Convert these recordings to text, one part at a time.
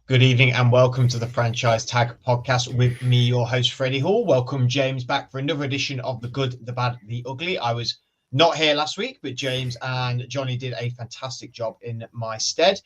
Good evening and welcome to the Franchise Tag Podcast with me, your host, Freddie Hall. Welcome, James, back for another edition of The Good, The Bad, The Ugly. I was not here last week, but James and Johnny did a fantastic job in my stead.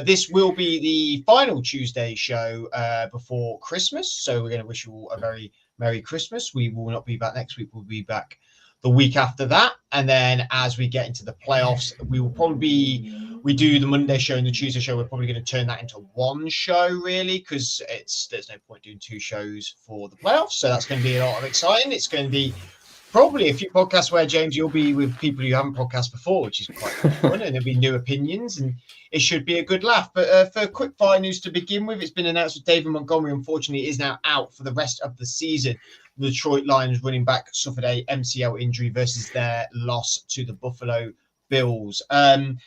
This will be the final Tuesday show before Christmas, so we're going to wish you all a very Merry Christmas. We will not be back next week. We'll be back the week after that. And then as we get into the playoffs, we do the Monday show and the Tuesday show. We're probably going to turn that into one show, really, because there's no point doing two shows for the playoffs. So that's going to be a lot of exciting. It's going to be probably a few podcasts where, James, you'll be with people you haven't podcasted before, which is quite fun, and there'll be new opinions, and it should be a good laugh. But for quick fire news to begin with, it's been announced that David Montgomery, unfortunately, is now out for the rest of the season. The Detroit Lions running back suffered a MCL injury versus their loss to the Buffalo Bills. Patrick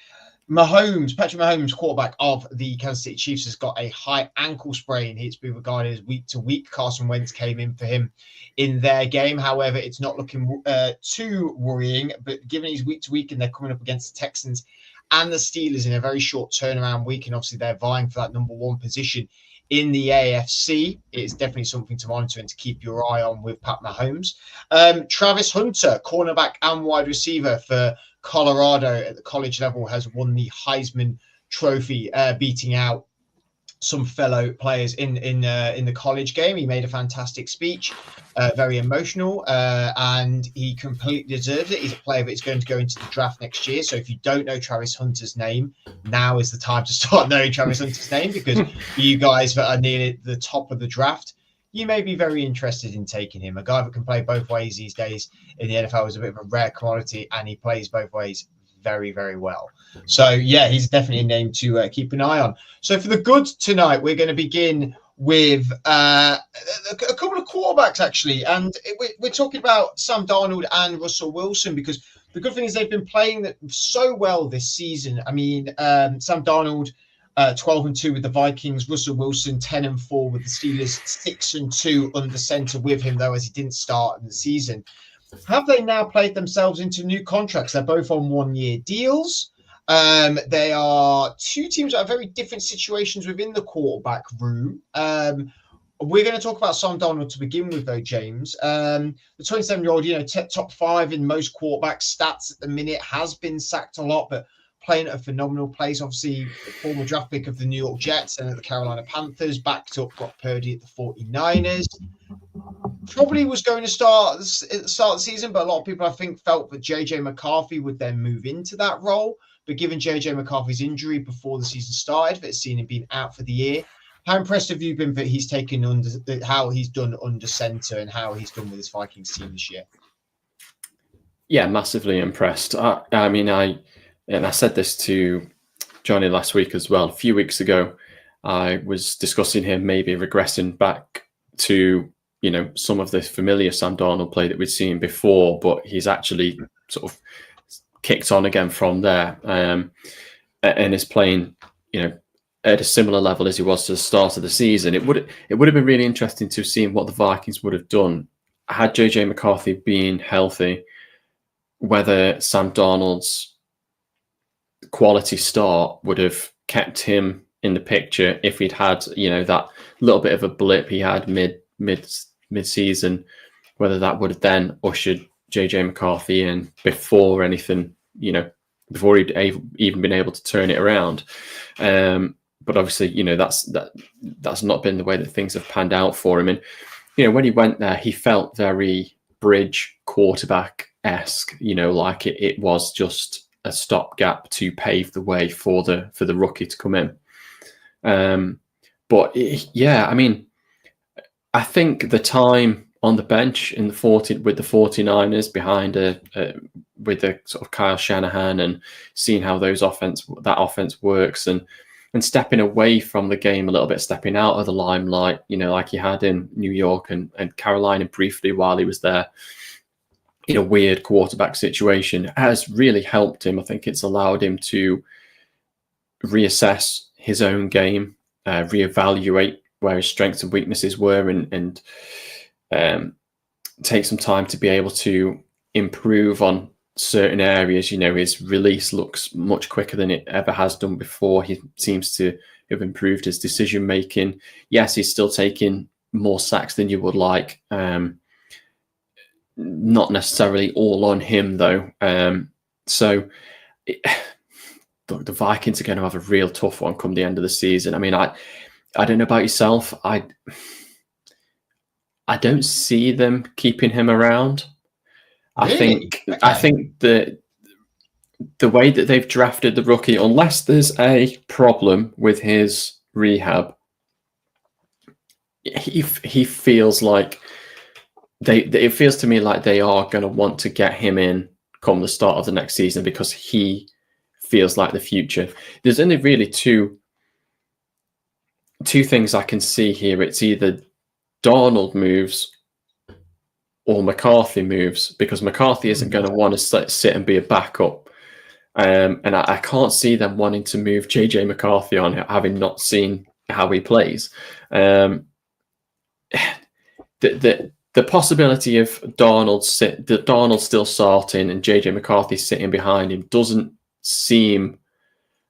Mahomes, quarterback of the Kansas City Chiefs, has got a high ankle sprain. It's been regarded as week to week. Carson Wentz came in for him in their game. However, it's not looking too worrying, but given he's week to week and they're coming up against the Texans and the Steelers in a very short turnaround week, and obviously they're vying for that number one position in the AFC, it's definitely something to monitor and to keep your eye on with Pat Mahomes. Travis Hunter, cornerback and wide receiver for Colorado at the college level, has won the Heisman Trophy, beating out some fellow players in the college game. He made a fantastic speech, very emotional, and he completely deserves it. He's a player that's going to go into the draft next year. So if you don't know Travis Hunter's name, now is the time to start knowing Travis Hunter's name, because for you guys that are near the top of the draft, you may be very interested in taking him. A guy that can play both ways these days in the NFL is a bit of a rare commodity, and he plays both ways very, very well. So, yeah, he's definitely a name to keep an eye on. So for the good tonight, we're going to begin with a couple of quarterbacks, actually. And we're talking about Sam Darnold and Russell Wilson, because the good thing is they've been playing so well this season. I mean, Sam Darnold, 12-2 with the Vikings. Russell Wilson, 10-4 with the Steelers, 6-2 under center with him, though, as he didn't start in the season. Have they now played themselves into new contracts? They're both on one-year deals. They are two teams that are very different situations within the quarterback room. We're going to talk about Sam Darnold to begin with, though, James. The 27-year-old, top five in most quarterback stats at the minute, has been sacked a lot, but playing at a phenomenal place. Obviously, the former draft pick of the New York Jets and at the Carolina Panthers, backed up Brock Purdy at the 49ers. Probably was going to start at the start of the season, but a lot of people, I think, felt that JJ McCarthy would then move into that role. But given JJ McCarthy's injury before the season started, that seen him being out for the year, how impressed have you been that he's taken how he's done under center and how he's done with his Vikings team this year? Yeah, massively impressed. I mean, I said this to Johnny last week as well. A few weeks ago, I was discussing him maybe regressing back to some of the familiar Sam Darnold play that we'd seen before, but he's actually sort of kicked on again from there, and is playing, at a similar level as he was to the start of the season. It would have been really interesting to see what the Vikings would have done had JJ McCarthy been healthy, whether Sam Darnold's quality start would have kept him in the picture if he'd had, that little bit of a blip he had mid-season, whether that would have then ushered JJ McCarthy in before anything, before he'd even been able to turn it around. But obviously, that's not been the way that things have panned out for him. And, when he went there, he felt very bridge quarterback-esque, like it was just a stopgap to pave the way for the rookie to come in. I think the time on the bench with the 49ers behind with the sort of Kyle Shanahan and seeing how that offense works and stepping away from the game a little bit, stepping out of the limelight, like he had in New York and Carolina briefly while he was there in a weird quarterback situation, has really helped him. I think it's allowed him to reassess his own game, reevaluate where his strengths and weaknesses were, and take some time to be able to improve on certain areas. His release looks much quicker than it ever has done before. He seems to have improved his decision making. Yes, he's still taking more sacks than you would like. Not necessarily all on him though. The Vikings are going to have a real tough one come the end of the season. I mean, I don't know about yourself. I don't see them keeping him around. Really? I think that the way that they've drafted the rookie, unless there's a problem with his rehab, he feels like it feels to me like they are going to want to get him in come the start of the next season because he feels like the future. There's only really two things I can see here. It's either Darnold moves or McCarthy moves, because McCarthy isn't going to want to sit and be a backup. And I can't see them wanting to move JJ McCarthy on, having not seen how he plays. The possibility of Darnold still starting and JJ McCarthy sitting behind him doesn't seem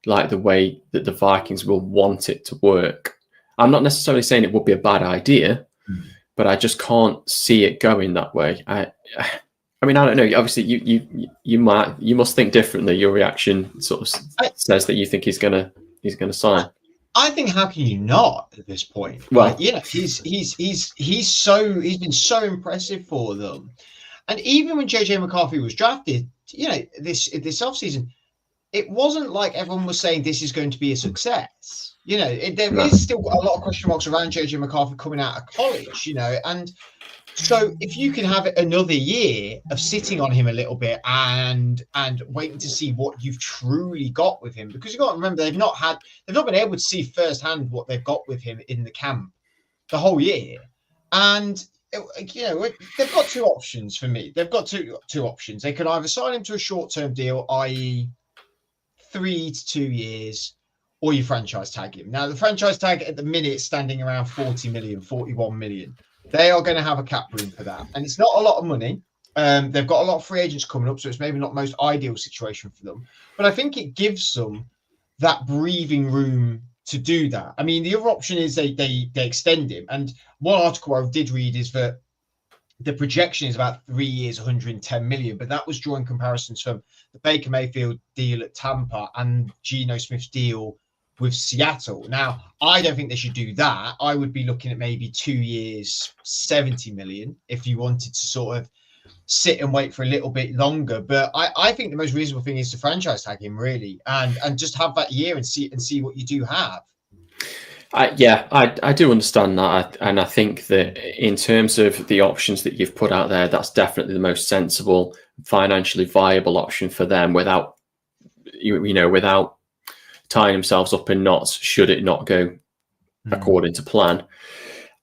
like the way that the Vikings will want it to work. I'm not necessarily saying it would be a bad idea, but I just can't see it going that way. I mean, I don't know. Obviously, you must think differently. Your reaction sort of says that you think he's gonna sign. I think how can you not at this point? Well, he's been so impressive for them, and even when JJ McCarthy was drafted, this offseason, it wasn't like everyone was saying this is going to be a success. There is still a lot of question marks around JJ McCarthy coming out of college. And so if you can have another year of sitting on him a little bit and waiting to see what you've truly got with him, because you've got to remember they've not been able to see firsthand what they've got with him in the camp the whole year. And they've got two options for me. They've got two options. They can either sign him to a short-term deal, i.e. 3 to 2 years, or you franchise tag him. Now, the franchise tag at the minute is standing around 40 million, 41 million. They are going to have a cap room for that. And it's not a lot of money. They've got a lot of free agents coming up, so it's maybe not the most ideal situation for them. But I think it gives them that breathing room to do that. I mean, the other option is they extend him. And one article I did read is that the projection is about 3 years, 110 million. But that was drawing comparisons from the Baker Mayfield deal at Tampa and Geno Smith's deal with Seattle. Now, I don't think they should do that. I would be looking at maybe 2 years, 70 million if you wanted to sort of sit and wait for a little bit longer. But I think the most reasonable thing is to franchise tag him, really, and just have that year and see what you do have. I do understand that. And I think that in terms of the options that you've put out there, that's definitely the most sensible, financially viable option for them without tying themselves up in knots should it not go according to plan.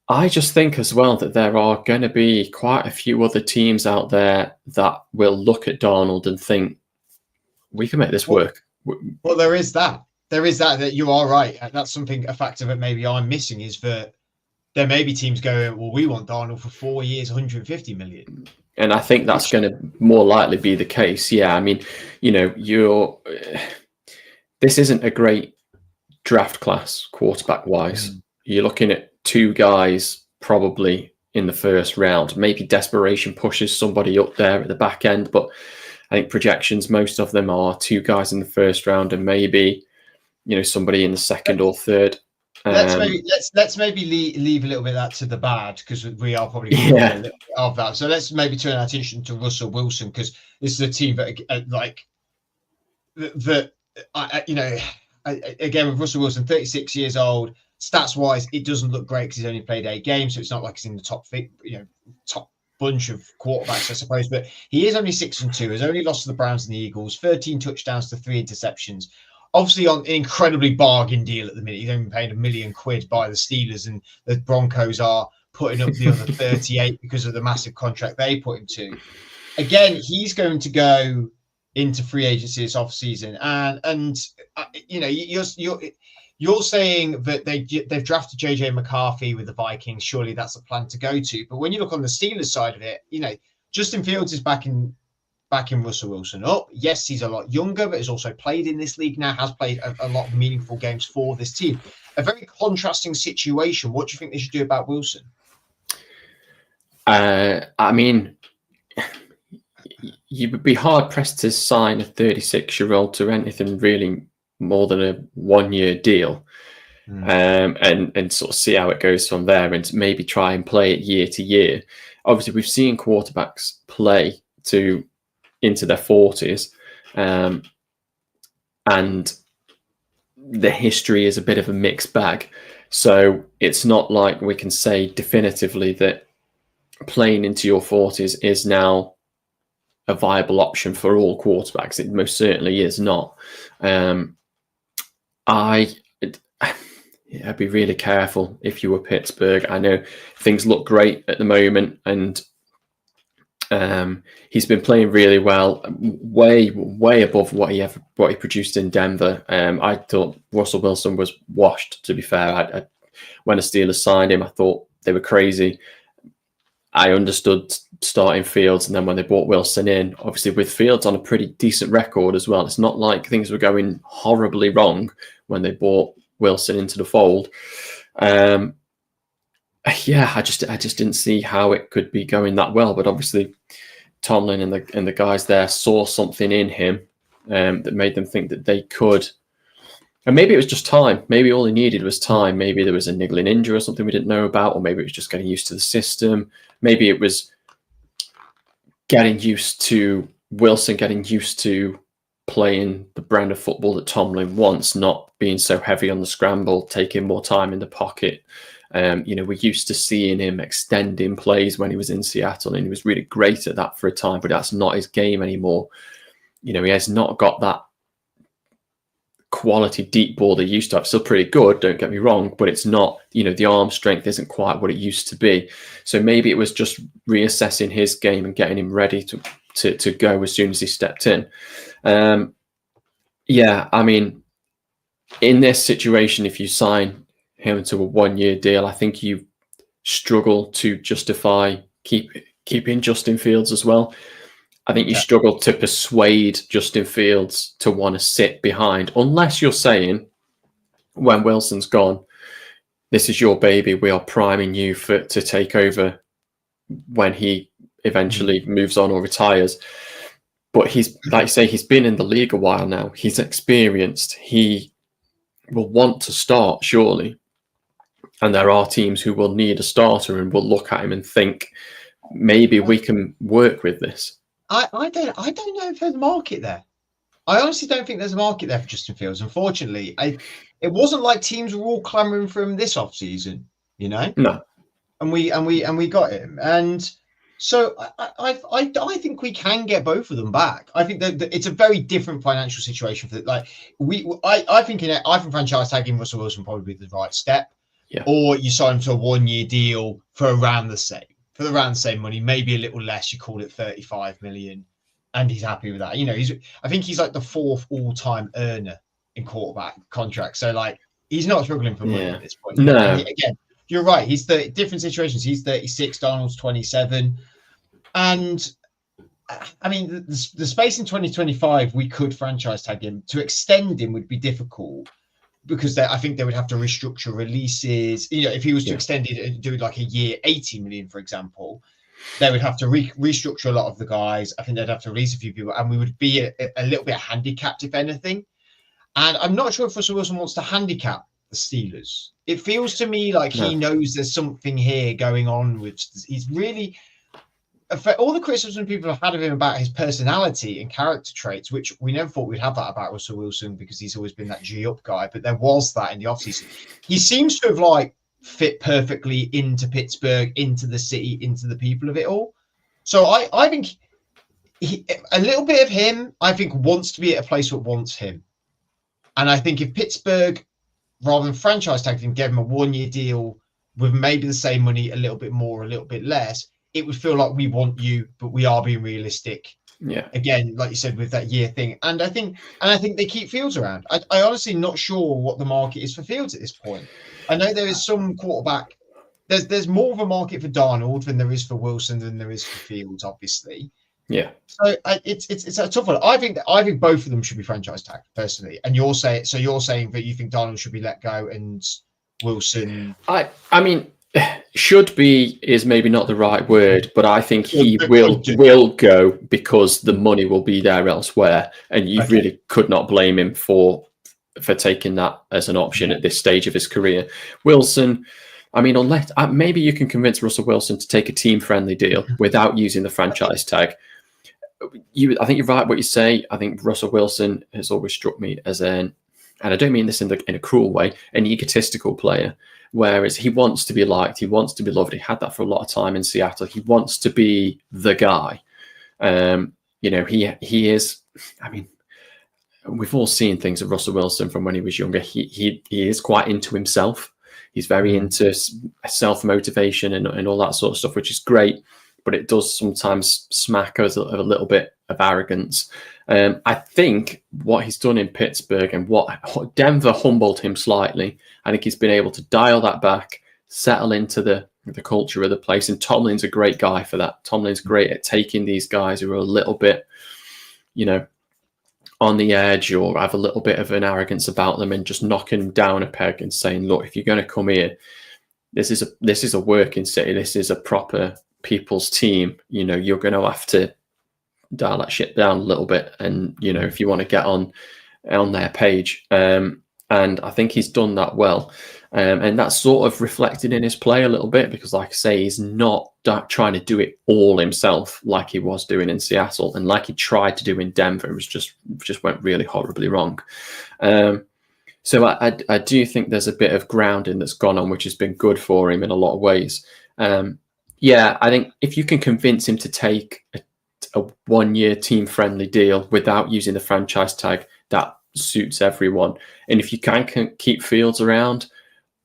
I just think as well that there are going to be quite a few other teams out there that will look at Darnold and think, we can make this work. Well, there is that you are right. That's a factor that maybe I'm missing, is that there may be teams going, well, we want Darnold for 4 years, 150 million. And I think that's going to more likely be the case. Yeah. I mean, this isn't a great draft class quarterback wise. You're looking at 2 guys probably in the first round. Maybe desperation pushes somebody up there at the back end, but I think projections, most of them are 2 guys in the first round and maybe, somebody in the second or third. Let's maybe leave a little bit of that to the bad, because we are probably a little bit of that. So let's maybe turn our attention to Russell Wilson, because this is a team that again, with Russell Wilson, 36 years old, stats wise, it doesn't look great because he's only played 8 games, so it's not like he's in the top bunch of quarterbacks, I suppose. But he is only 6-2, has only lost to the Browns and the Eagles, 13 touchdowns to 3 interceptions. Obviously, on an incredibly bargain deal at the minute. He's only paid $1 million by the Steelers, and the Broncos are putting up the other 38 because of the massive contract they put him to. Again, he's going to go into free agency this offseason, and you're saying that they've drafted JJ McCarthy with the Vikings. Surely that's a plan to go to. But when you look on the Steelers side of it, Justin Fields is back in backing Russell Wilson up. Yes, he's a lot younger, but has also played in this league now, has played a lot of meaningful games for this team. A very contrasting situation. What do you think they should do about Wilson? I mean, you would be hard pressed to sign a 36-year-old to anything really more than a 1-year deal. And sort of see how it goes from there, and maybe try and play it year to year. Obviously, we've seen quarterbacks play into their 40s, and the history is a bit of a mixed bag. So it's not like we can say definitively that playing into your 40s is now a viable option for all quarterbacks. It most certainly is not. I'd be really careful if you were Pittsburgh. I know things look great at the moment, and he's been playing really well, way above what he produced in Denver. I thought Russell Wilson was washed, to be fair. When the Steelers signed him, I thought they were crazy. I understood starting Fields, and then when they brought Wilson in, obviously with Fields on a pretty decent record as well, it's not like things were going horribly wrong when they brought Wilson into the fold. I just didn't see how it could be going that well. But obviously, Tomlin and the guys there saw something in him that made them think that they could. And maybe it was just time. Maybe all he needed was time. Maybe there was a niggling injury or something we didn't know about, or maybe it was just getting used to the system. Maybe it was getting used to Wilson, getting used to playing the brand of football that Tomlin wants, not being so heavy on the scramble, taking more time in the pocket. We're used to seeing him extending plays when he was in Seattle, and he was really great at that for a time, but that's not his game anymore. He has not got that quality deep ball they used to have. Still pretty good, don't get me wrong, but it's not, the arm strength isn't quite what it used to be. So maybe it was just reassessing his game and getting him ready to go as soon as he stepped in. I mean, in this situation, if you sign him to a 1-year deal, I think you struggle to justify keeping Justin Fields as well. I think you struggle to persuade Justin Fields to want to sit behind, unless you're saying, when Wilson's gone, this is your baby, we are priming you to take over when he eventually moves on or retires. But he's, like you say, he's been in the league a while now. He's experienced. He will want to start, surely. And there are teams who will need a starter and will look at him and think, maybe we can work with this. I don't know if there's a market there. I honestly don't think there's a market there for Justin Fields. Unfortunately, it wasn't like teams were all clamoring for him this offseason, No. And we got him. And so I think we can get both of them back. I think that it's a very different financial situation for I think franchise tagging Russell Wilson probably be the right step. Yeah. Or you sign him to a 1-year deal for around the same. For around the same money, maybe a little less. You call it 35 million, and he's happy with that. I think he's like the 4th all-time earner in quarterback contracts. So he's not struggling for money at this point. No. Again, you're right. He's the different situations. He's 36. Darnold's 27, and I mean the space in 2025 we could franchise tag him. To extend him would be difficult, because I think they would have to restructure releases. If he was to extend it and do like a year, 80 million, for example, they would have to restructure a lot of the guys. I think they'd have to release a few people, and we would be a little bit handicapped, if anything. And I'm not sure if Russell Wilson wants to handicap the Steelers. It feels to me like he knows there's something here going on with. He's really. For all the criticism people have had of him about his personality and character traits, which we never thought we'd have that about Russell Wilson, because he's always been that G-up guy, but there was that in the offseason. He seems to have fit perfectly into Pittsburgh, into the city, into the people of it all. So I think a little bit of him, I think, wants to be at a place that wants him. And I think if Pittsburgh, rather than franchise tag him, gave him a 1-year deal with maybe the same money, a little bit more, a little bit less, it would feel like we want you, but we are being realistic. Yeah. Again, like you said, with that year thing. And I think they keep Fields around. I honestly not sure what the market is for Fields at this point. I know there is some quarterback. There's more of a market for Darnold than there is for Wilson than there is for Fields, obviously. Yeah. So it's a tough one. I think both of them should be franchise tagged personally. And you're saying that you think Darnold should be let go and Wilson. I mean, should be is maybe not the right word, but I think he will go because the money will be there elsewhere, and you really could not blame him for taking that as an option at this stage of his career. Wilson, I mean, unless maybe you can convince Russell Wilson to take a team-friendly deal without using the franchise tag. I think you're right what you say. I think Russell Wilson has always struck me as and I don't mean this in a cruel way, an egotistical player. Whereas he wants to be liked, he wants to be loved. He had that for a lot of time in Seattle. He wants to be the guy. He is. I mean, we've all seen things of Russell Wilson from when he was younger. He is quite into himself. He's very into self-motivation and all that sort of stuff, which is great. But it does sometimes smack us of a little bit of arrogance. I think what he's done in Pittsburgh and what Denver humbled him slightly. I think he's been able to dial that back, settle into the culture of the place. And Tomlin's a great guy for that. Tomlin's great at taking these guys who are a little bit, on the edge or have a little bit of an arrogance about them and just knocking down a peg and saying, look, if you're going to come here, this is a working city. This is a proper people's team. You're going to have to dial that shit down a little bit. And, if you want to get on their page. And I think he's done that well. And that's sort of reflected in his play a little bit because, like I say, he's not trying to do it all himself like he was doing in Seattle and like he tried to do in Denver. It was just went really horribly wrong. So I do think there's a bit of grounding that's gone on, which has been good for him in a lot of ways. I think if you can convince him to take a 1-year team-friendly deal without using the franchise tag, that suits everyone. And if you can keep Fields around,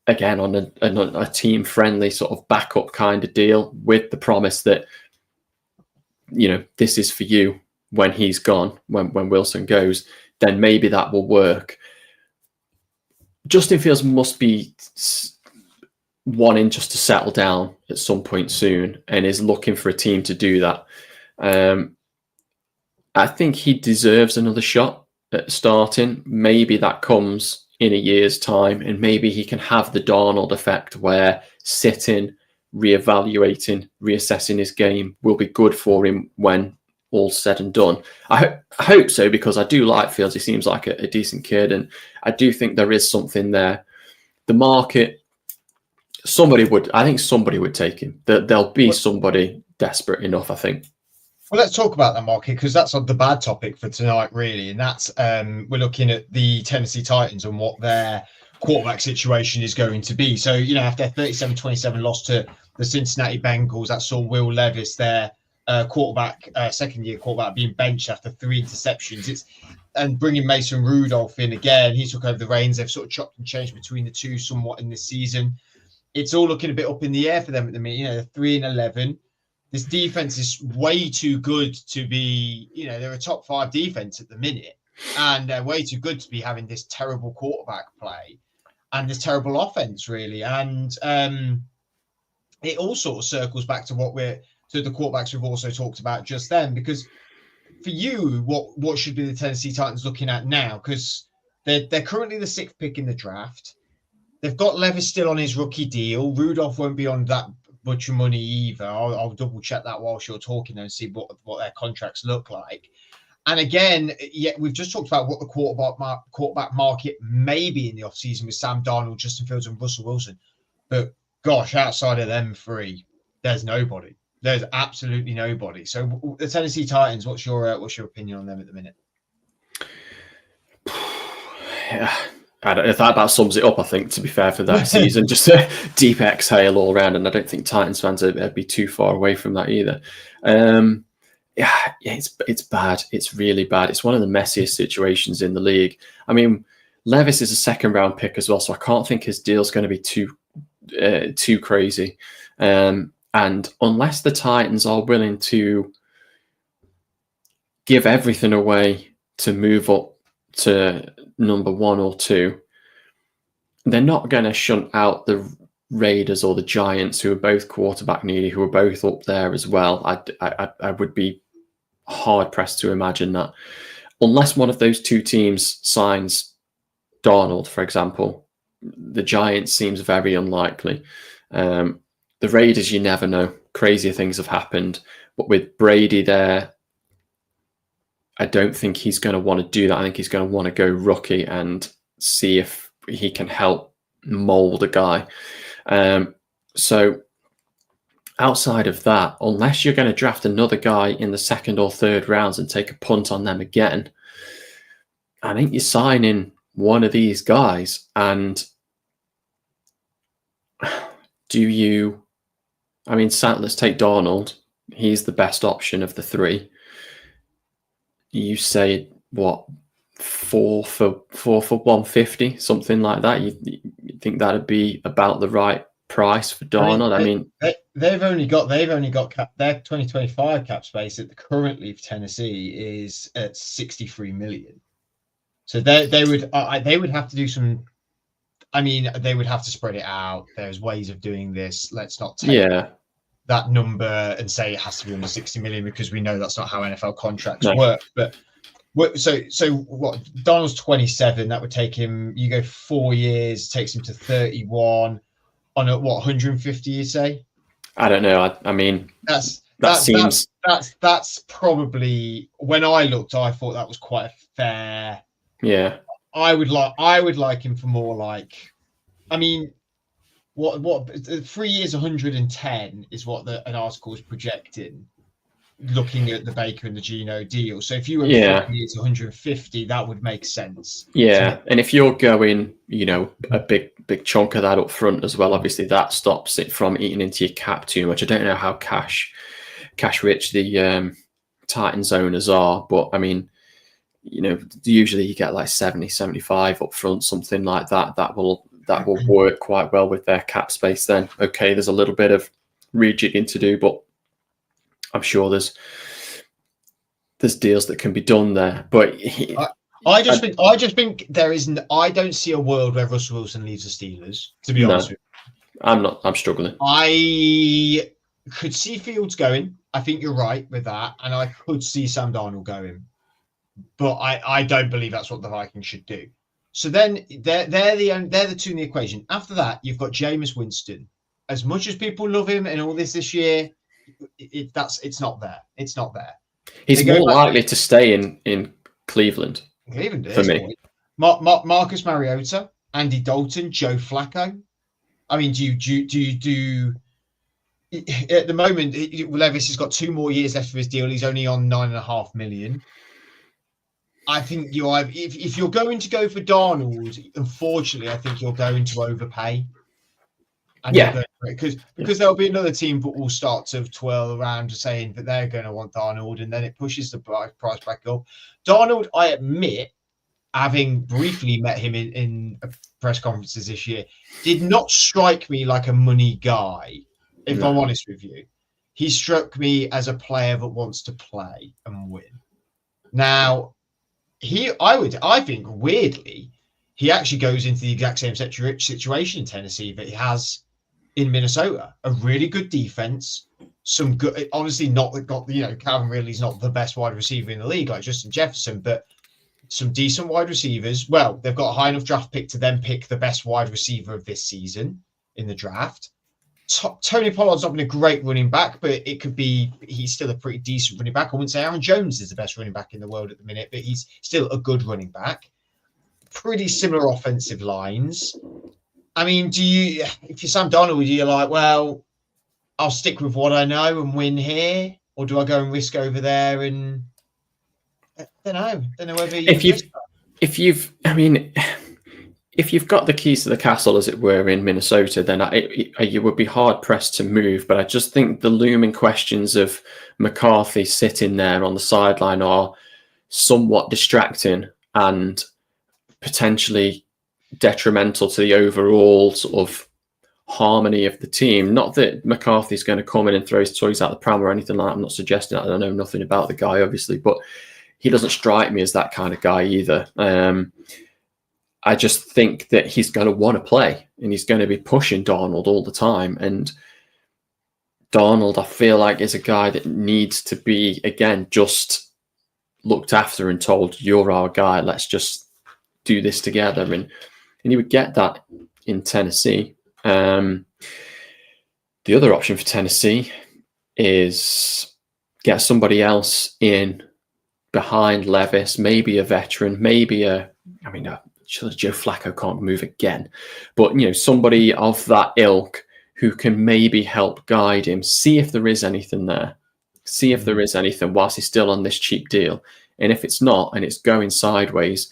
again, on a team-friendly sort of backup kind of deal with the promise that, this is for you when he's gone, when Wilson goes, then maybe that will work. Justin Fields must be wanting just to settle down at some point soon and is looking for a team to do that. I think he deserves another shot at starting. Maybe that comes in a year's time, and maybe he can have the Darnold effect where sitting, reevaluating, reassessing his game will be good for him when all's said and done. I hope so, because I do like Fields. He seems like a decent kid, and I do think there is something there. The market, somebody would take him. There'll be somebody desperate enough, I think. Well, let's talk about that market, because that's the bad topic for tonight, really. And that's we're looking at the Tennessee Titans and what their quarterback situation is going to be. So, after their 37-27 loss to the Cincinnati Bengals, that saw Will Levis, their quarterback, second-year quarterback, being benched after 3 interceptions. And bringing Mason Rudolph in again. He took over the reins. They've sort of chopped and changed between the two somewhat in this season. It's all looking a bit up in the air for them at the minute. They're 3-11. This defense is way too good to be, they're a top 5 defense at the minute, and they're way too good to be having this terrible quarterback play and this terrible offense, really. And it all sort of circles back to the quarterbacks we've also talked about just then, because for you, what should be the Tennessee Titans looking at now? Because they're currently the 6th pick in the draft. They've got Levis still on his rookie deal. Rudolph won't be on that much money either. I'll double check that whilst you're talking and see what their contracts look like. And again, we've just talked about what the quarterback market may be in the offseason with Sam Darnold, Justin Fields, and Russell Wilson. But gosh, outside of them 3, there's nobody. There's absolutely nobody. So the Tennessee Titans, what's your opinion on them at the minute? Yeah. If that about sums it up, I think, to be fair, for that season. Just a deep exhale all around, and I don't think Titans fans would be too far away from that either. It's bad. It's really bad. It's one of the messiest situations in the league. I mean, Levis is a 2nd-round pick as well, so I can't think his deal's going to be too crazy. And unless the Titans are willing to give everything away to move up to number 1 or 2, they're not going to shunt out the Raiders or the Giants, who are both quarterback needy, who are both up there as well. I would be hard pressed to imagine that, unless one of those two teams signs Darnold, for example. The Giants seems very unlikely. The Raiders, you never know. Crazier things have happened. But with Brady there, I don't think he's going to want to do that. I think he's going to want to go rookie and see if he can help mold a guy. So outside of that, unless you're going to draft another guy in the second or third rounds and take a punt on them again, I think you're signing one of these guys. And let's take Darnold. He's the best option of the three. You say what, 4 for 150, something like that? You think that'd be about the right price for Darnold? They've only got their 2025 cap space at the currently of Tennessee is at 63 million. So they would have to do some. I mean, they would have to spread it out. There's ways of doing this. Let's not take that number and say it has to be under 60 million, because we know that's not how NFL contracts work. But so what? Darnold's 27. That would take him. You go 4 years, takes him to 31 on a 150. You say? I don't know. I mean, that's probably, when I looked, I thought that was quite a fair. Yeah. I would like him for more like, I mean, what 3 years 110 is what an article is projecting, looking at the Baker and the Geno deal. So if you were 3 years 150, that would make sense. Yeah, and if you're going, a big chunk of that up front as well, obviously that stops it from eating into your cap too much. I don't know how cash rich the Titans owners are, but I mean, usually you get like 70, 75 up front, something like that. That will work quite well with their cap space then. Okay, there's a little bit of rejigging to do, but I'm sure there's deals that can be done there. But I just think there isn't. I don't see a world where Russell Wilson leaves the Steelers, to be honest with you. I'm struggling. I could see Fields going. I think you're right with that. And I could see Sam Darnold going. But I don't believe that's what the Vikings should do. So then they're the two in the equation. After that, you've got Jameis Winston. As much as people love him and all this year, it's not there. It's not there. He's more likely to stay in Cleveland. Cleveland for me. Marcus Mariota, Andy Dalton, Joe Flacco. I mean, do you at the moment? Levis has got 2 more years left of his deal. He's only on $9.5 million. I think if you're going to go for Darnold, unfortunately, I think you're going to overpay. And because there'll be another team that will start to twirl around saying that they're going to want Darnold, and then it pushes the price back up. Darnold, I admit, having briefly met him in press conferences this year, did not strike me like a money guy. If I'm honest with you, he struck me as a player that wants to play and win. Now, I think weirdly, he actually goes into the exact same situation in Tennessee that he has in Minnesota. A really good defense, some good, obviously not got Calvin Ridley's not the best wide receiver in the league like Justin Jefferson, but some decent wide receivers. Well, they've got a high enough draft pick to then pick the best wide receiver of this season in the draft. Tony Pollard's not been a great running back, but he's still a pretty decent running back. I wouldn't say Aaron Jones is the best running back in the world at the minute, but he's still a good running back. Pretty similar offensive lines. I mean, if you're Sam Darnold, you're like, well, I'll stick with what I know and win here, or do I go and risk over there? And I don't know whether if you've got the keys to the castle, as it were, in Minnesota, then you would be hard pressed to move. But I just think the looming questions of McCarthy sitting there on the sideline are somewhat distracting and potentially detrimental to the overall sort of harmony of the team. Not that McCarthy's going to come in and throw his toys out the pram or anything like that. I'm not suggesting that. I don't know nothing about the guy, obviously, but he doesn't strike me as that kind of guy either. I just think that he's going to want to play and he's going to be pushing Darnold all the time. And Darnold, I feel like, is a guy that needs to be, again, just looked after and told, you're our guy, let's just do this together. And you would get that in Tennessee. The other option for Tennessee is get somebody else in behind Levis, maybe a veteran, maybe Joe Flacco can't move again, but somebody of that ilk who can maybe help guide him, see if there is anything there, see if there is anything whilst he's still on this cheap deal. And if it's not, and it's going sideways,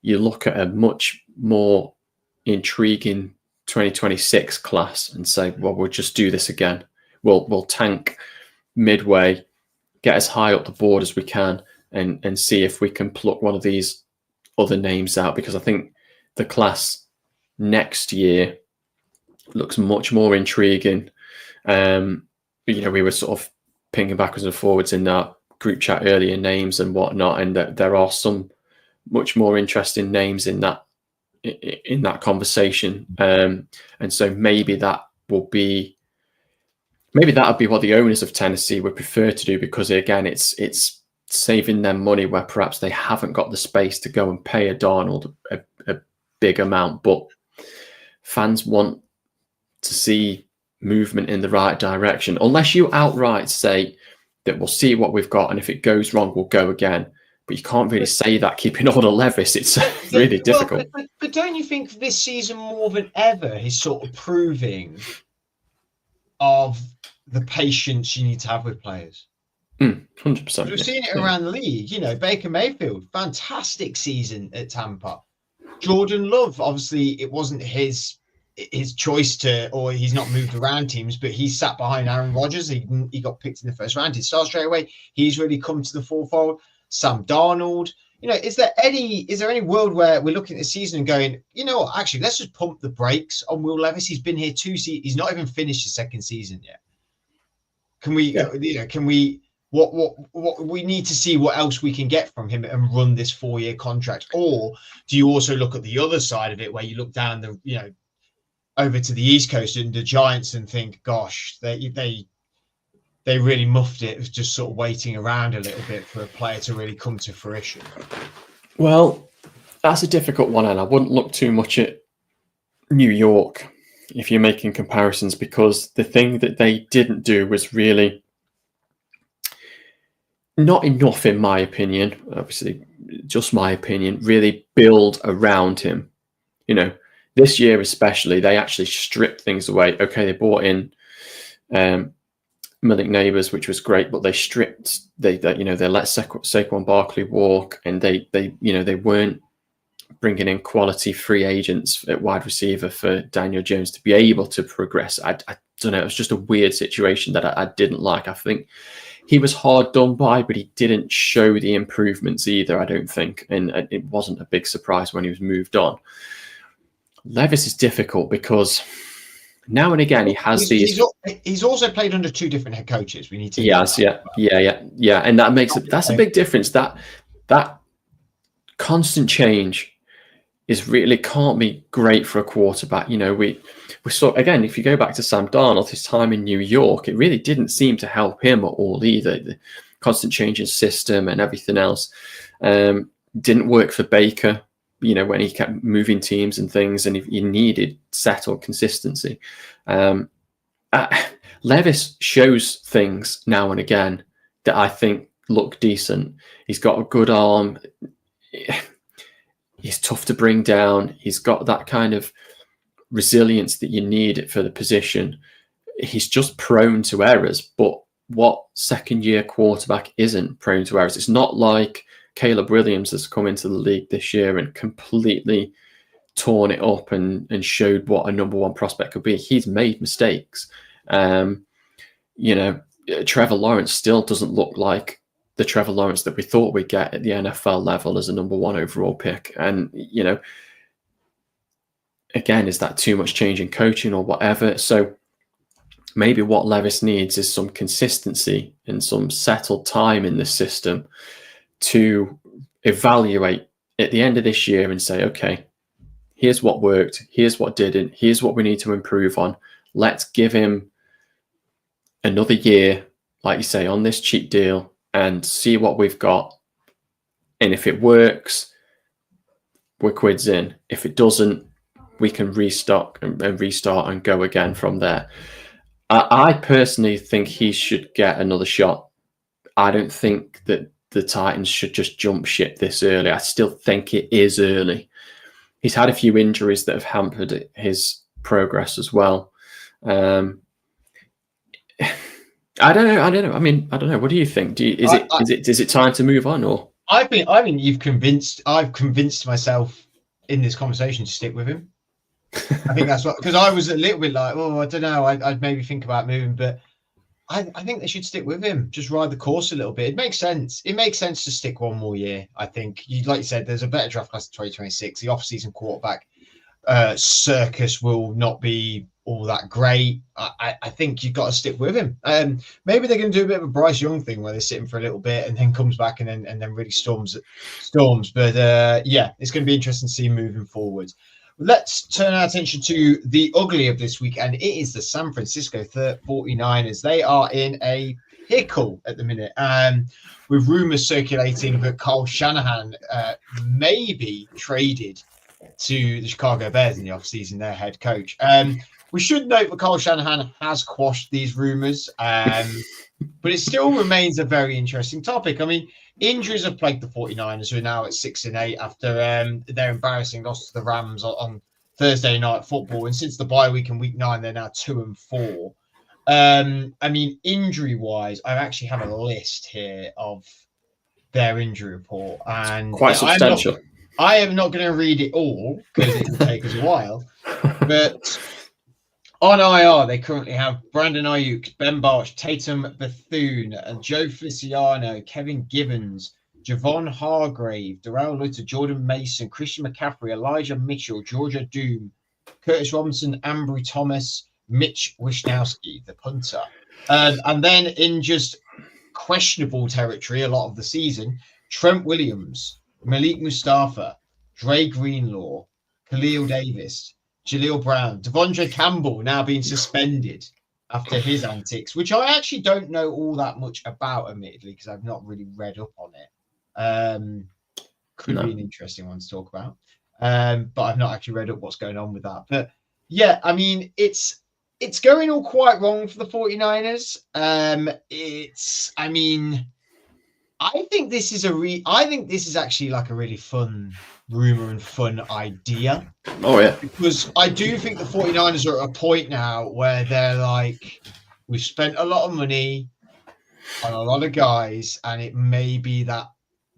you look at a much more intriguing 2026 class and say, well, we'll just do this again. We'll tank midway, get as high up the board as we can, and see if we can pluck one of these other names out, because I think the class next year looks much more intriguing. We were sort of pinging backwards and forwards in that group chat earlier, names and whatnot, and there are some much more interesting names in that conversation. And so maybe that would be what the owners of Tennessee would prefer to do, because again, it's saving them money where perhaps they haven't got the space to go and pay a Darnold a big amount. But fans want to see movement in the right direction, unless you outright say that we'll see what we've got, and if it goes wrong, we'll go again. But you can't really say that keeping hold of Levis. It's really difficult. But don't you think this season more than ever is sort of proving of the patience you need to have with players? 100%. We've seen it around the league. Baker Mayfield, fantastic season at Tampa. Jordan Love, obviously, it wasn't his choice or he's not moved around teams, but he sat behind Aaron Rodgers. He got picked in the first round. He started straight away. He's really come to the forefront. Sam Darnold. Is there any world where we're looking at the season and going, actually, let's just pump the brakes on Will Levis? He's been here 2 seasons. He's not even finished his second season yet. Can we? Yeah. Can we? What we need to see what else we can get from him and run this 4-year contract, or do you also look at the other side of it where you look down over to the East Coast and the Giants and think, gosh, they really muffed it. It was just sort of waiting around a little bit for a player to really come to fruition. Well, that's a difficult one, and I wouldn't look too much at New York if you're making comparisons, because the thing that they didn't do was really not enough, in my opinion, obviously just my opinion, really build around him. This year especially, they actually stripped things away. Okay, they brought in Malik Neighbors, which was great, but they let Saquon Barkley walk, and they weren't bringing in quality free agents at wide receiver for Daniel Jones to be able to progress. I don't know. It was just a weird situation that I didn't like. I think he was hard done by, but he didn't show the improvements either, I don't think. And it wasn't a big surprise when he was moved on. Levis is difficult because now and again he has he's also played under 2 different head coaches. We need to. Yes, yeah, and that makes that's a big difference. That constant change is really can't be great for a quarterback. We saw again, if you go back to Sam Darnold, his time in New York, it really didn't seem to help him at all either. The constant change in system and everything else didn't work for Baker. When he kept moving teams and things, and he needed settled consistency. Levis shows things now and again that I think look decent. He's got a good arm. He's tough to bring down. He's got that kind of resilience that you need for the position. He's just prone to errors, but what second-year quarterback isn't prone to errors? It's not like Caleb Williams has come into the league this year and completely torn it up and showed what a number 1 prospect could be. He's made mistakes. Trevor Lawrence still doesn't look like the Trevor Lawrence that we thought we'd get at the NFL level as a number 1 overall pick. And, again, is that too much change in coaching or whatever? So maybe what Levis needs is some consistency and some settled time in the system to evaluate at the end of this year and say, okay, here's what worked, here's what didn't, here's what we need to improve on. Let's give him another year, like you say, on this cheap deal and see what we've got. And if it works, we're quids in. If it doesn't, we can restock and restart and go again from there. I personally think he should get another shot. I don't think that the Titans should just jump ship this early. I still think it is early. He's had a few injuries that have hampered his progress as well. I don't know. I mean, I don't know. What do you think? Is it time to move on, or? I think I've convinced myself in this conversation to stick with him. I think that's what, because I was a little bit like, oh, I don't know, I'd maybe think about moving, but I think they should stick with him. Just ride the course a little bit. It makes sense. It makes sense to stick one more year. I think, like you said, there's a better draft class in 2026. The off-season quarterback circus will not be all that great. I think you've got to stick with him. Maybe they're going to do a bit of a Bryce Young thing where they sit him for a little bit and then comes back and then really storms. But yeah, it's going to be interesting to see moving forward. Let's turn our attention to the ugly of this week, and it is the San Francisco 49ers. They are in a pickle at the minute, with rumors circulating that Kyle Shanahan may be traded to the Chicago Bears in the offseason, their head coach. We should note that Kyle Shanahan has quashed these rumors, but it still remains a very interesting topic. I mean, injuries have plagued the 49ers, who are now at 6-8 after their embarrassing loss to the Rams on Thursday Night Football. And since the bye week in week 9, they're now 2-4. I mean, injury-wise, I actually have a list here of their injury report. And quite substantial. I am not going to read it all because it will take us a while. But on IR, they currently have Brandon Ayuk, Ben Barch, Tatum Bethune, Joe Feliciano, Kevin Gibbons, Javon Hargrave, Darrell Lutter, Jordan Mason, Christian McCaffrey, Elijah Mitchell, Georgia Doom, Curtis Robinson, Ambry Thomas, Mitch Wishnowski, the punter. And then in just questionable territory a lot of the season, Trent Williams, Malik Mustafa, Dre Greenlaw, Khalil Davis, Jaleel Brown, Devondre Campbell now being suspended after his antics, which I actually don't know all that much about, admittedly, because I've not really read up on it. Could be an interesting one to talk about. But I've not actually read up what's going on with that. But yeah, I mean, it's going all quite wrong for the 49ers. I think this is actually like a really fun rumor and fun idea. Oh yeah. Because I do think the 49ers are at a point now where they're like, we've spent a lot of money on a lot of guys, and it may be that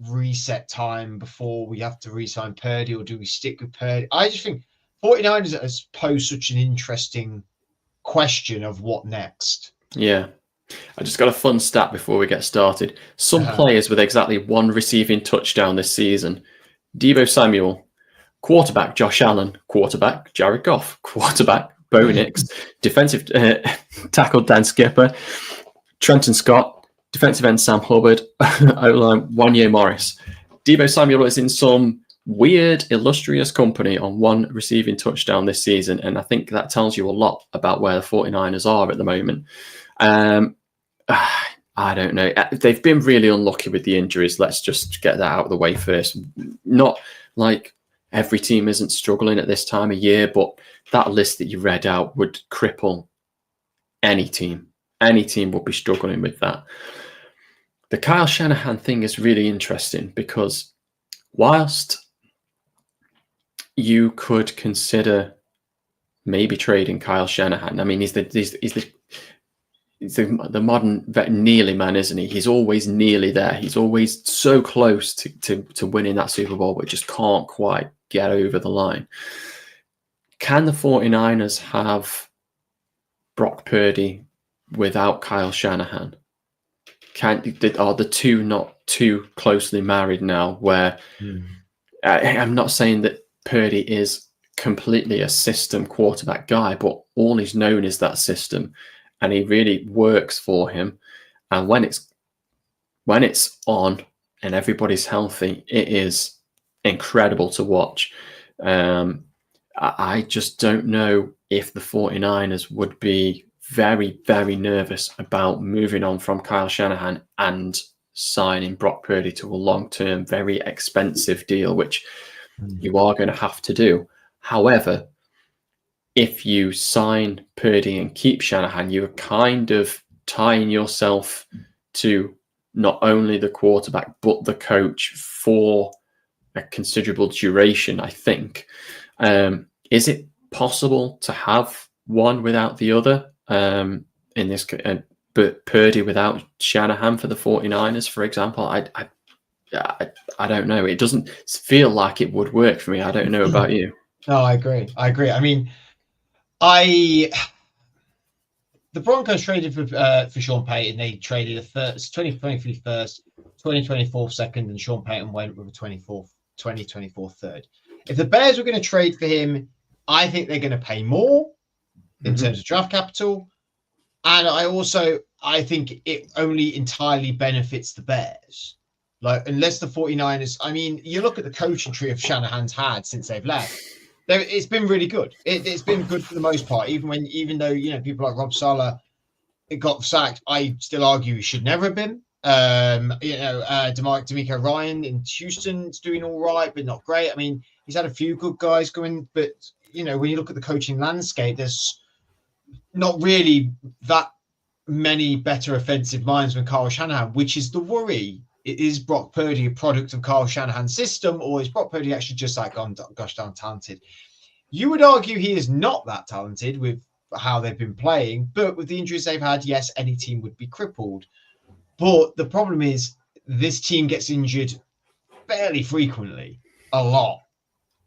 reset time before we have to re-sign Purdy, or do we stick with Purdy? I just think 49ers has posed such an interesting question of what next. Yeah. I just got a fun stat before we get started. Some players with exactly one receiving touchdown this season: Deebo Samuel, quarterback Josh Allen, quarterback Jared Goff, quarterback Bo Nix, defensive tackle Dan Skipper, Trenton Scott, defensive end Sam Hubbard, O-line Wanya Morris. Deebo Samuel is in some weird, illustrious company on one receiving touchdown this season, and I think that tells you a lot about where the 49ers are at the moment. I don't know. They've been really unlucky with the injuries. Let's just get that out of the way first. Not like every team isn't struggling at this time of year, but that list that you read out would cripple any team. Any team would be struggling with that. The Kyle Shanahan thing is really interesting because whilst you could consider maybe trading Kyle Shanahan, I mean, he's the modern nearly man, isn't he? He's always nearly there. He's always so close to winning that Super Bowl, but just can't quite get over the line. Can the 49ers have Brock Purdy without Kyle Shanahan? Are the two not too closely married now, where I'm not saying that Purdy is completely a system quarterback guy, but all he's known is that system. And he really works for him. And when it's on and everybody's healthy, it is incredible to watch. I just don't know if the 49ers would be very, very nervous about moving on from Kyle Shanahan and signing Brock Purdy to a long-term, very expensive deal, which you are going to have to do. However, if you sign Purdy and keep Shanahan, you're kind of tying yourself to not only the quarterback, but the coach for a considerable duration, I think. Is it possible to have one without the other in this, but Purdy without Shanahan for the 49ers, for example? I don't know. It doesn't feel like it would work for me. I don't know about you. No, I agree. I mean, the Broncos traded for Sean Payton. They traded a 2023 first, 2024 second, and Sean Payton went with a 2024 third. If the Bears were going to trade for him, I think they're going to pay more in terms of draft capital. And I think it only entirely benefits the Bears. Like, unless the 49ers, I mean, you look at the coaching tree of Shanahan's had since they've left. It's been really good. It's been good for the most part. Even though people like Rob Saleh got sacked, I still argue he should never have been. DeMeco Ryan in Houston's doing all right, but not great. I mean, he's had a few good guys going, but when you look at the coaching landscape, there's not really that many better offensive minds than Kyle Shanahan, which is the worry. Is Brock Purdy a product of Kyle Shanahan's system, or is Brock Purdy actually just like, gosh darn talented? You would argue he is not that talented with how they've been playing, but with the injuries they've had, yes, any team would be crippled. But the problem is this team gets injured fairly frequently, a lot,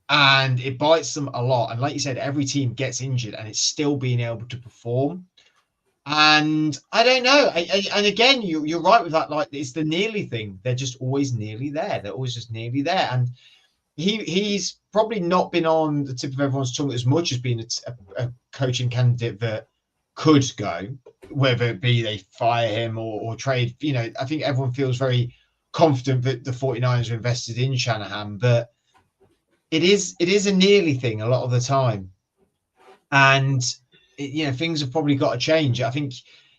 and it bites them a lot. And like you said, every team gets injured, and it's still being able to perform. And I don't know. And again, you're right with that. Like, it's the nearly thing. They're just always nearly there. They're always just nearly there. And he's probably not been on the tip of everyone's tongue as much as being a coaching candidate that could go, whether it be they fire him or trade. I think everyone feels very confident that the 49ers are invested in Shanahan, but it is a nearly thing a lot of the time. And things have probably got to change. I think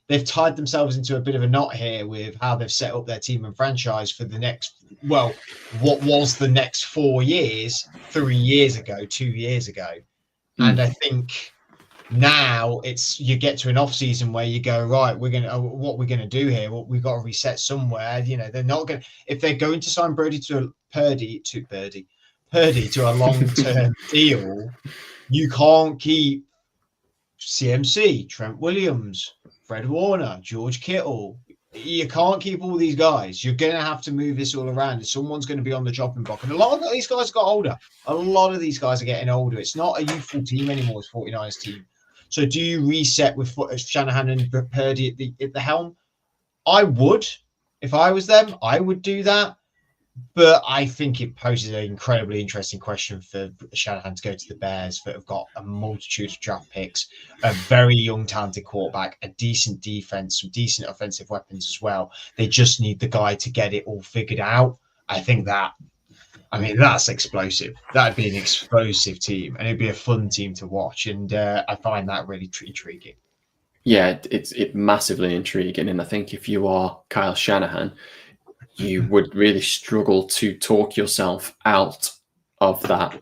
they've tied themselves into a bit of a knot here with how they've set up their team and franchise for the next, what was the next 4 years, 3 years ago, 2 years ago. And I think now you get to an off season where you go, right, what we're going to do here? Well, we've got to reset somewhere. They're not going to, if they're going to sign Purdy to a long-term deal, you can't keep CMC, Trent Williams, Fred Warner, George Kittle. You can't keep all these guys. You're going to have to move this all around. Someone's going to be on the chopping block. And a lot of these guys got older. A lot of these guys are getting older. It's not a youthful team anymore. It's 49ers team. So do you reset with Shanahan and Purdy at the helm? I would. If I was them, I would do that. But I think it poses an incredibly interesting question for Shanahan to go to the Bears that have got a multitude of draft picks, a very young, talented quarterback, a decent defense, some decent offensive weapons as well. They just need the guy to get it all figured out. I think that's explosive. That'd be an explosive team, and it'd be a fun team to watch. And I find that really intriguing. Yeah, it's massively intriguing. And I think if you are Kyle Shanahan, you would really struggle to talk yourself out of that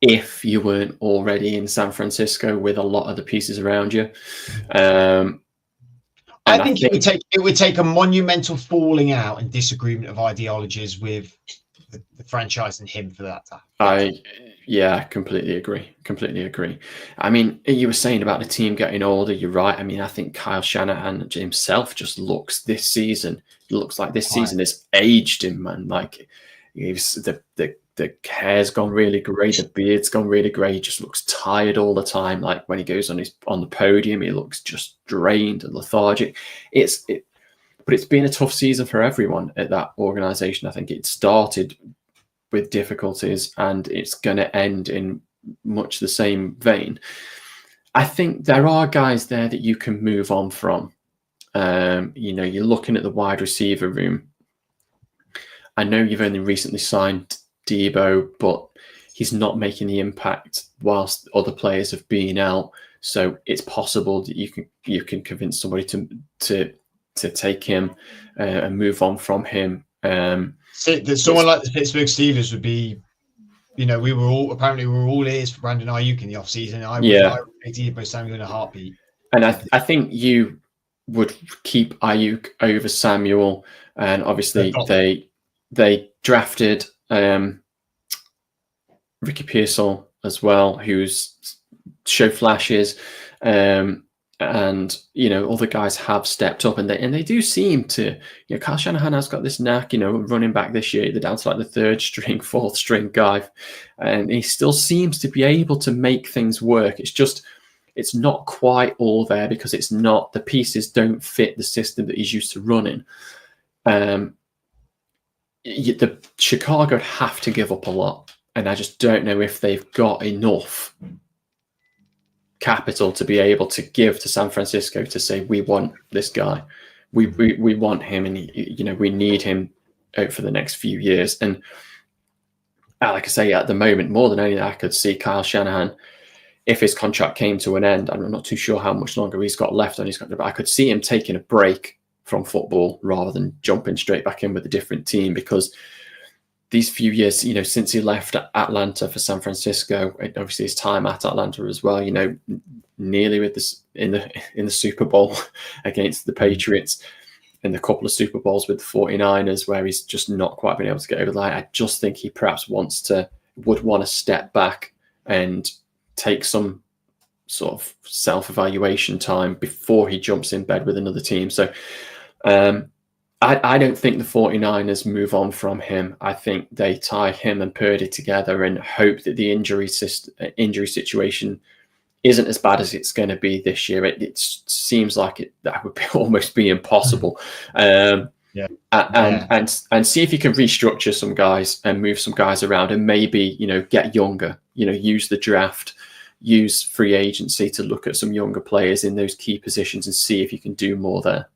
if you weren't already in San Francisco with a lot of the pieces around you. I think it would take a monumental falling out and disagreement of ideologies with the franchise and him for that to happen. I completely agree. I mean, you were saying about the team getting older. You're right. I mean, I think Kyle Shanahan himself just looks like this season has aged him, man. Like, the hair's gone really grey, the beard's gone really grey. He just looks tired all the time. Like when he goes on the podium, he looks just drained and lethargic. But it's been a tough season for everyone at that organization. I think it started with difficulties and it's going to end in much the same vein. I think there are guys there that you can move on from. You're looking at the wide receiver room. I know you've only recently signed Debo, but he's not making the impact whilst other players have been out. So it's possible that you can convince somebody to take him and move on from him. Someone like the Pittsburgh Steelers would be, we were all ears for Brandon Ayuk in the offseason. I would either Samuel in a heartbeat. And I think you would keep Ayuk over Samuel, and obviously they drafted Ricky Pearsall as well, who's show flashes, and other guys have stepped up, and they do seem to. Kyle Shanahan has got this knack. Running back this year, they're down to like the third string, fourth string guy, and he still seems to be able to make things work. It's not quite all there because the pieces don't fit the system that he's used to running. The Chicago have to give up a lot, and I just don't know if they've got enough capital to be able to give to San Francisco to say, we want this guy, we want him, and we need him out for the next few years. And like I say, at the moment, more than anything, I could see Kyle Shanahan, if his contract came to an end, I'm not too sure how much longer he's got left on his contract, but I could see him taking a break from football rather than jumping straight back in with a different team, because these few years, since he left Atlanta for San Francisco, and obviously his time at Atlanta as well, nearly with this in the Super Bowl against the Patriots, and a couple of Super Bowls with the 49ers where he's just not quite been able to get over the line. I just think he perhaps would want to step back and take some sort of self-evaluation time before he jumps in bed with another team. So I don't think the 49ers move on from him. I think they tie him and Purdy together and hope that the injury situation isn't as bad as it's going to be this year. It seems like that would almost be impossible. And see if you can restructure some guys and move some guys around, and maybe get younger. Use the draft, use free agency to look at some younger players in those key positions and see if you can do more there.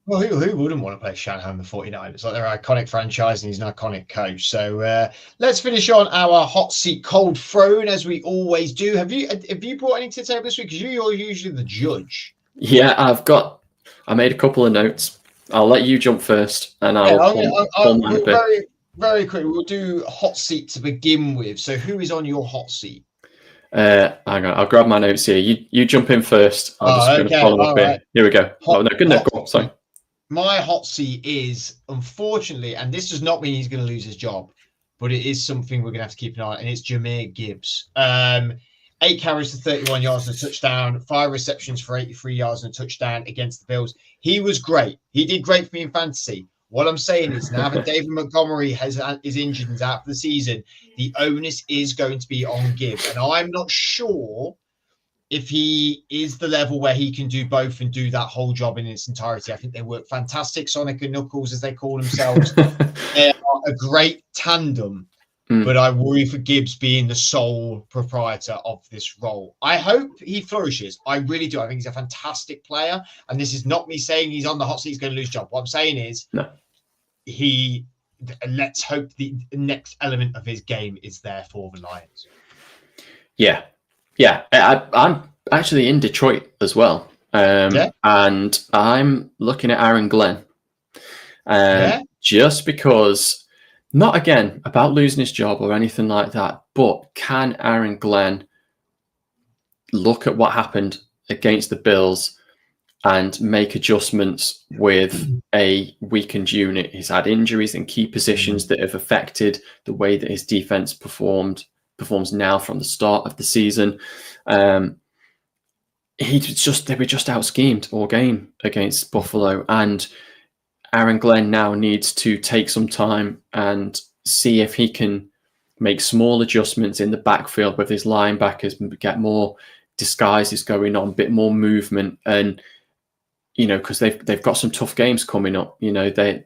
Well, who wouldn't want to play Shanahan the 49ers? Like, they're an iconic franchise and he's an iconic coach. So let's finish on our hot seat cold throne as we always do. Have you brought anything to the table this week? Because you're usually the judge. Yeah, I made a couple of notes. I'll let you jump first, and I'll very, very quickly. We'll do hot seat to begin with. So who is on your hot seat? Hang on, I'll grab my notes here. You jump in first. I'm just going to follow up here. Here we go. Go. Sorry. My hot seat is, unfortunately, and this does not mean he's going to lose his job, but it is something we're going to have to keep an eye on, and it's Jahmyr Gibbs. 8 carries for 31 yards and a touchdown, 5 receptions for 83 yards and a touchdown against the Bills. He was great. He did great for me in fantasy. What I'm saying is, now that David Montgomery is injured and is out for the season, the onus is going to be on Gibbs. And I'm not sure if he is the level where he can do both and do that whole job in its entirety. I think they work fantastic, Sonic and Knuckles, as they call themselves. They are a great tandem, but I worry for Gibbs being the sole proprietor of this role. I hope he flourishes. I really do. I think he's a fantastic player. And this is not me saying he's on the hot seat, he's going to lose his job. What I'm saying is, let's hope the next element of his game is there for the Lions. Yeah. I'm actually in Detroit as well. And I'm looking at Aaron Glenn. Just because, not again about losing his job or anything like that, but can Aaron Glenn look at what happened against the Bills and make adjustments with a weakened unit? He's had injuries in key positions that have affected the way that his defense performs now from the start of the season. They were just out schemed all game against Buffalo, and Aaron Glenn now needs to take some time and see if he can make small adjustments in the backfield with his linebackers, get more disguises going on, a bit more movement, and because they've got some tough games coming up. They've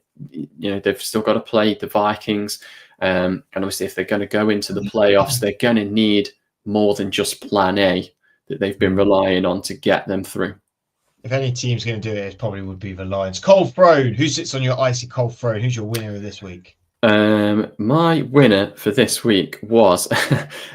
still got to play the Vikings. And obviously, if they're going to go into the playoffs, they're going to need more than just plan A that they've been relying on to get them through. If any team's going to do it, it probably would be the Lions. Cold throne. Who sits on your icy cold throne? Who's your winner of this week? My winner for this week was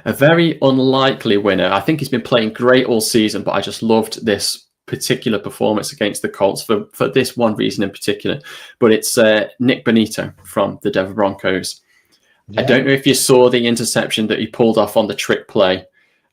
a very unlikely winner. I think he's been playing great all season, but I just loved this particular performance against the Colts for this one reason in particular. But it's Nick Bonito from the Denver Broncos. Yeah. I don't know if you saw the interception that he pulled off on the trick play.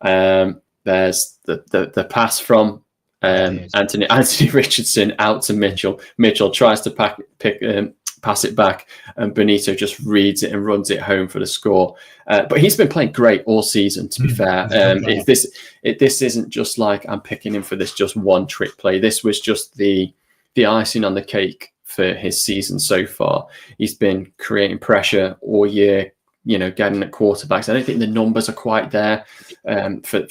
There's the pass from Anthony Richardson out to Mitchell. Mitchell tries to pass it back, and Benito just reads it and runs it home for the score. But he's been playing great all season, to be fair. This isn't just like I'm picking him for this just one trick play. This was just the icing on the cake for his season so far. He's been creating pressure all year, getting at quarterbacks. I don't think the numbers are quite there for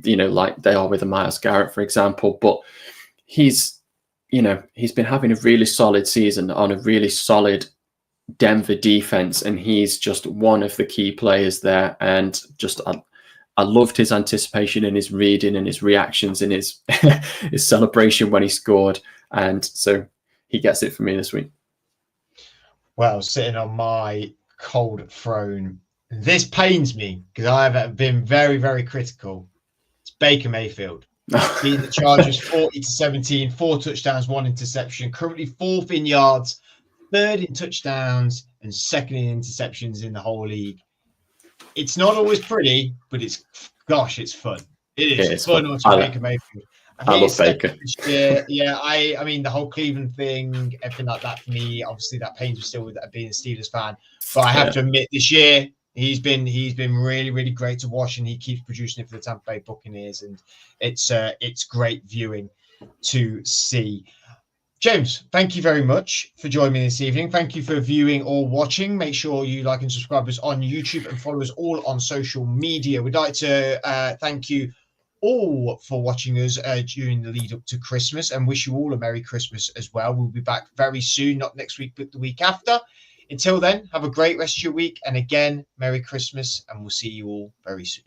like they are with a Myles Garrett, for example, but he's been having a really solid season on a really solid Denver defense, and he's just one of the key players there. And just I loved his anticipation and his reading and his reactions and his his celebration when he scored. And so he gets it for me this week. Well, sitting on my cold throne, this pains me because I have been very, very critical. It's Baker Mayfield. Beating the Chargers 40-17, 4 touchdowns, 1 interception. Currently 4th in yards, 3rd in touchdowns, and 2nd in interceptions in the whole league. It's not always pretty, but it's fun. It's fun watching Baker Mayfield. I love Baker. I mean the whole Cleveland thing, everything like that for me. Obviously, that pains me still with being a Steelers fan. But I have to admit, this year he's been really, really great to watch, and he keeps producing it for the Tampa Bay Buccaneers, and it's great viewing to see. James, thank you very much for joining me this evening. Thank you for viewing or watching. Make sure you like and subscribe us on YouTube and follow us all on social media. We'd like to thank you all for watching us during the lead up to Christmas, and wish you all a Merry Christmas as well. We'll be back very soon, not next week, but the week after. Until then, have a great rest of your week. And again, Merry Christmas, and we'll see you all very soon.